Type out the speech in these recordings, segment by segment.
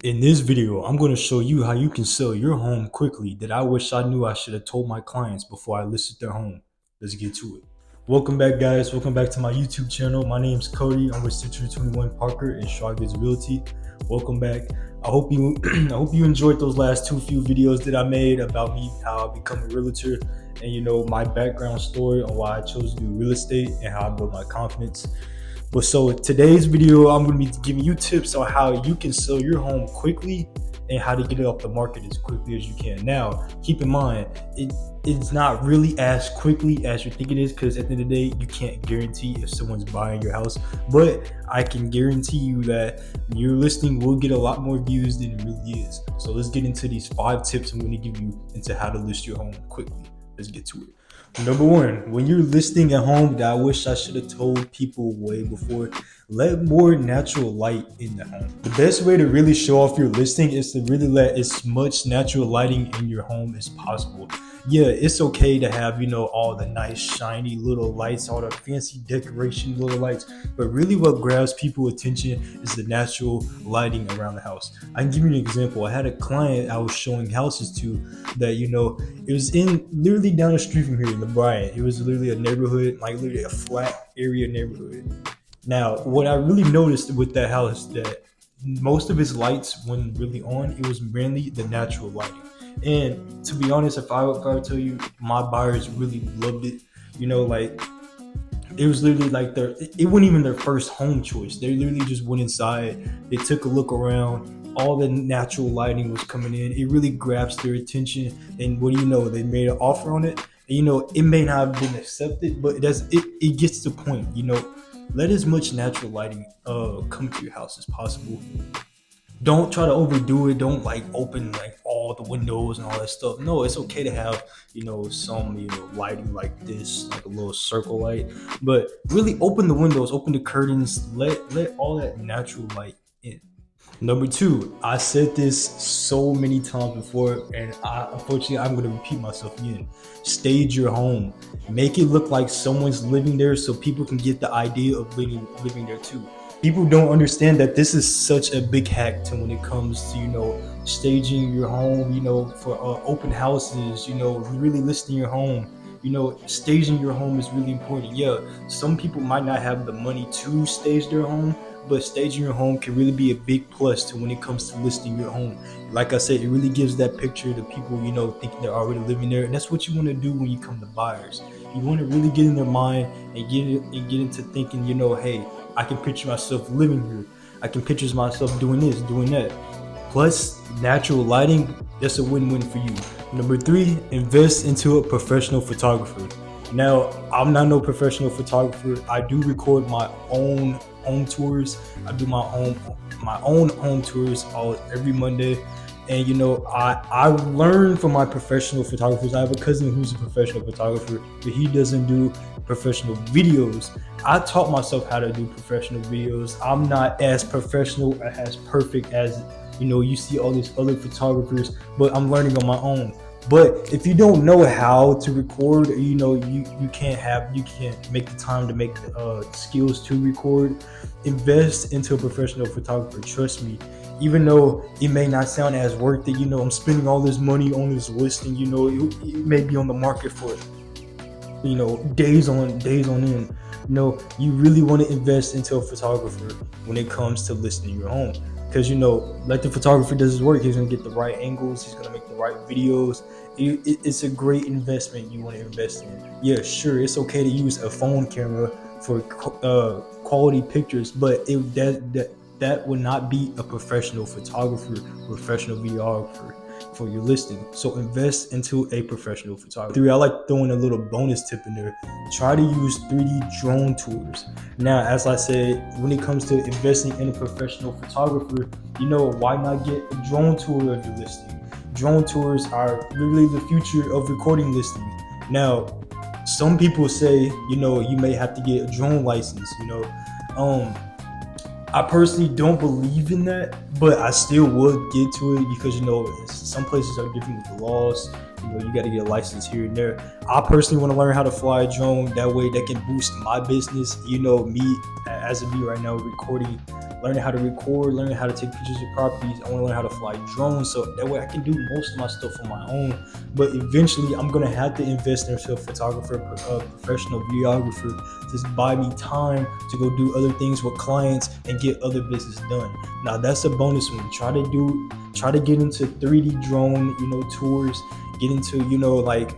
In this video, I'm going to show you how you can sell your home quickly that I wish I knew I should have told my clients before I listed their home. Let's get to it. Welcome back, guys. Welcome back to my YouTube channel. My name is Cody. I'm with Century 21 Parker and Shawgoods Realty. Welcome back. I hope you I hope you enjoyed those last few videos that I made about me, how I become a realtor, and my background story on why I chose to do real estate and how I built my confidence. But so today's video, I'm going to be giving you tips on how you can sell your home quickly and how to get it off the market as quickly as you can. Now, keep in mind, it's not really as quickly as you think it is, because at the end of the day, you can't guarantee if someone's buying your house. But I can guarantee you that your listing will get a lot more views than it really is. So let's get into these 5 tips I'm going to give you into how to list your home quickly. Let's get to it. Number 1, when you're listing a home that I wish I should have told people way before, let more natural light in the home. The best way to really show off your listing is to really let as much natural lighting in your home as possible. Yeah, it's okay to have, all the nice shiny little lights, all the fancy decoration little lights, but really what grabs people's attention is the natural lighting around the house. I can give you an example. I had a client I was showing houses to that, it was in literally down the street from here in the Bryant. It was literally a neighborhood, like literally a flat area neighborhood. Now, what I really noticed with that house, that most of its lights, when really on, it was mainly the natural lighting. And to be honest, if I would tell you, my buyers really loved it. Like, it was literally like it wasn't even their first home choice. They literally just went inside, they took a look around, all the natural lighting was coming in. It really grabs their attention, and what do you know, they made an offer on it. And, it may not have been accepted, but it gets to the point. Let as much natural lighting come to your house as possible. Don't try to overdo it. Don't like open like all the windows and all that stuff. No, it's okay to have some lighting like this, like a little circle light, but really open the windows, open the curtains, let all that natural light in. Number 2, I said this so many times before, and unfortunately I'm going to repeat myself again. Stage your home. Make it look like someone's living there so people can get the idea of living there too. People don't understand that this is such a big hack to when it comes to staging your home, for open houses, really listing your home. Staging your home is really important. Yeah, some people might not have the money to stage their home, but staging your home can really be a big plus to when it comes to listing your home. Like I said, it really gives that picture to people, thinking they're already living there. And that's what you want to do when you come to buyers. You want to really get in their mind and get into thinking, hey, I can picture myself living here. I can picture myself doing this, doing that. Plus, natural lighting, that's a win-win for you. Number 3, invest into a professional photographer. Now, I'm not no professional photographer. I do record my own home tours. I do my own home tours every Monday. And I learn from my professional photographers. I have a cousin who's a professional photographer, but he doesn't do professional videos. I taught myself how to do professional videos. I'm not as professional, as perfect as you see all these other photographers, but I'm learning on my own. But if you don't know how to record, you can't make the time to make the skills to record, invest into a professional photographer. Trust me, even though it may not sound as worth it, I'm spending all this money on this listing, it may be on the market for days on end. You really want to invest into a photographer when it comes to listing your home, because like the photographer does his work, he's gonna get the right angles, he's gonna make the right videos. It's a great investment you want to invest in. Yeah, sure, it's okay to use a phone camera for quality pictures, but that would not be a professional photographer, professional videographer for your listing. So invest into a professional photographer. 3, I like throwing a little bonus tip in there. Try to use 3D drone tours. Now, as I said, when it comes to investing in a professional photographer, why not get a drone tour of your listing? Drone tours are literally the future of recording listings. Now, some people say, you may have to get a drone license, I personally don't believe in that, but I still would get to it because some places are different with the laws. You got to get a license here and there. I personally want to learn how to fly a drone. That way, that can boost my business. Me right now recording learning how to record, learning how to take pictures of properties. I want to learn how to fly drones, so that way I can do most of my stuff on my own. But eventually, I'm gonna have to invest into a photographer, a professional videographer, to buy me time to go do other things with clients and get other business done. Now that's a bonus one. Try to get into 3D drone, tours. Get into, like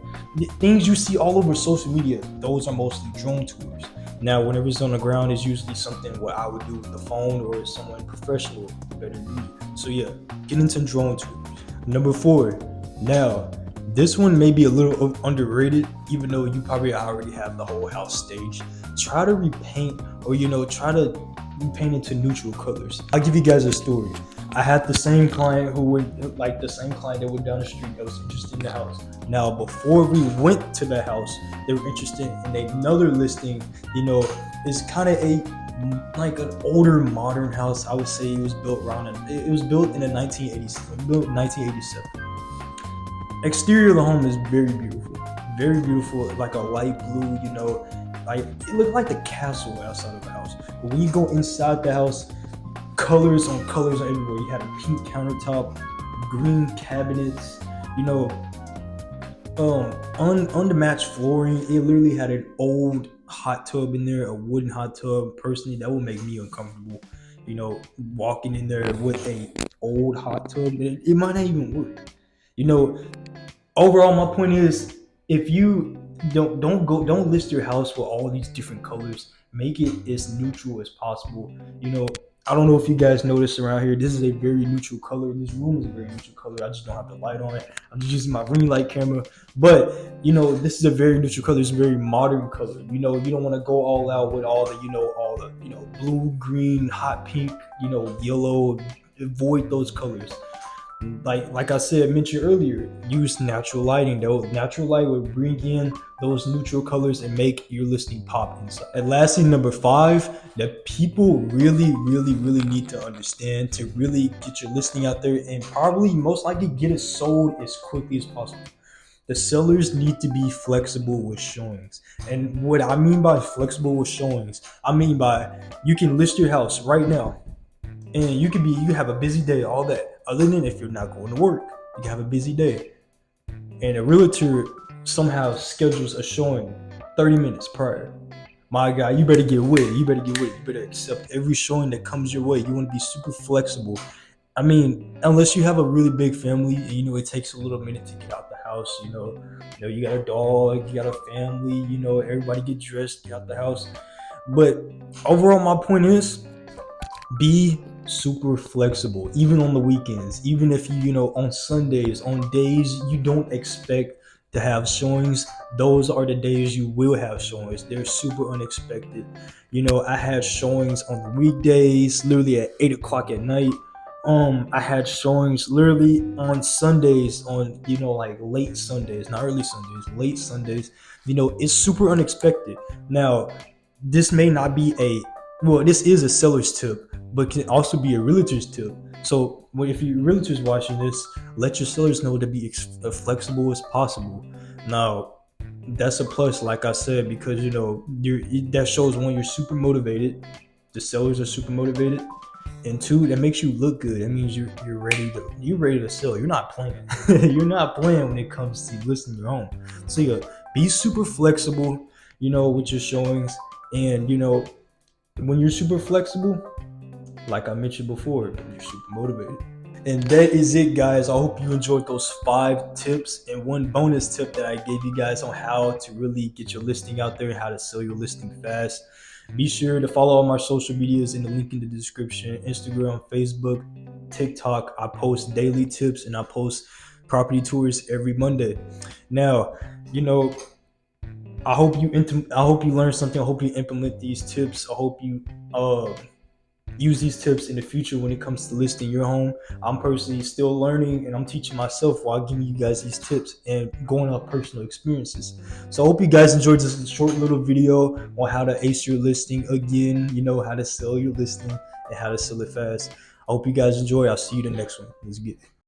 things you see all over social media. Those are mostly drone tours. Now, whenever it's on the ground, it's usually something what I would do with the phone or someone professional better than me. So yeah, get into drone tours. Number 4. Now, this one may be a little underrated, even though you probably already have the whole house staged. Try to repaint, or try to repaint into neutral colors. I'll give you guys a story. I had the same client that went down the street that was interested in the house. Now, before we went to the house, they were interested in another listing. It's kind of like an older modern house. I would say it was built in the 1987. Exterior of the home is very beautiful, like a light blue. Like it looked like the castle outside of the house. But when you go inside the house, colors on colors everywhere. You had a pink countertop, green cabinets, unmatched flooring. It literally had an old hot tub in there, a wooden hot tub. Personally, that would make me uncomfortable. Walking in there with a old hot tub, it might not even work. Overall, my point is, if you don't list your house with all these different colors. Make it as neutral as possible. I don't know if you guys notice around here, this is a very neutral color. This room is a very neutral color. I just don't have the light on it. I'm just using my ring light camera. But, this is a very neutral color. It's a very modern color. You don't want to go all out with all the blue, green, hot pink, yellow. Avoid those colors. Like I mentioned earlier, use natural lighting. Though natural light will bring in those neutral colors and make your listing pop inside. And lastly, number 5, that people really need to understand to really get your listing out there and probably most likely get it sold as quickly as possible. The sellers need to be flexible with showings. And what I mean by flexible with showings, I mean by you can list your house right now and you have a busy day, all that. Other than if you're not going to work, you can have a busy day. And a realtor somehow schedules a showing 30 minutes prior. My guy, you better get with it. You better accept every showing that comes your way. You want to be super flexible. I mean, unless you have a really big family, and, it takes a little minute to get out the house. You got a dog, you got a family. Everybody get dressed, get out the house. But overall, my point is, be super flexible, even on the weekends. Even if you on Sundays, on days you don't expect to have showings, those are the days you will have showings. They're super unexpected. I had showings on the weekdays, literally at 8 o'clock at night. I had showings literally on Sundays, on like late Sundays, not early Sundays, late Sundays. It's super unexpected. Now, this may not be this is a seller's tip, but can also be a realtor's tip. So if your realtor's watching this, let your sellers know to be as flexible as possible. Now, that's a plus, like I said, because that shows, one, you're super motivated. The sellers are super motivated, and 2, that makes you look good. That means you're ready to sell. You're not playing. You're not playing when it comes to listing your home. So yeah, be super flexible, with your showings, and when you're super flexible, like I mentioned before, you're super motivated. And that is it, guys. I hope you enjoyed those 5 tips and one bonus tip that I gave you guys on how to really get your listing out there and how to sell your listing fast. Be sure to follow all my social medias in the link in the description: Instagram, Facebook, TikTok. I post daily tips and I post property tours every Monday. Now, I hope you learn something. I hope you implement these tips. I hope you use these tips in the future when it comes to listing your home. I'm personally still learning, and I'm teaching myself while giving you guys these tips and going off personal experiences. So I hope you guys enjoyed this short little video on how to ace your listing again, how to sell your listing and how to sell it fast. I hope you guys enjoy. I'll see you the next one. Let's get it.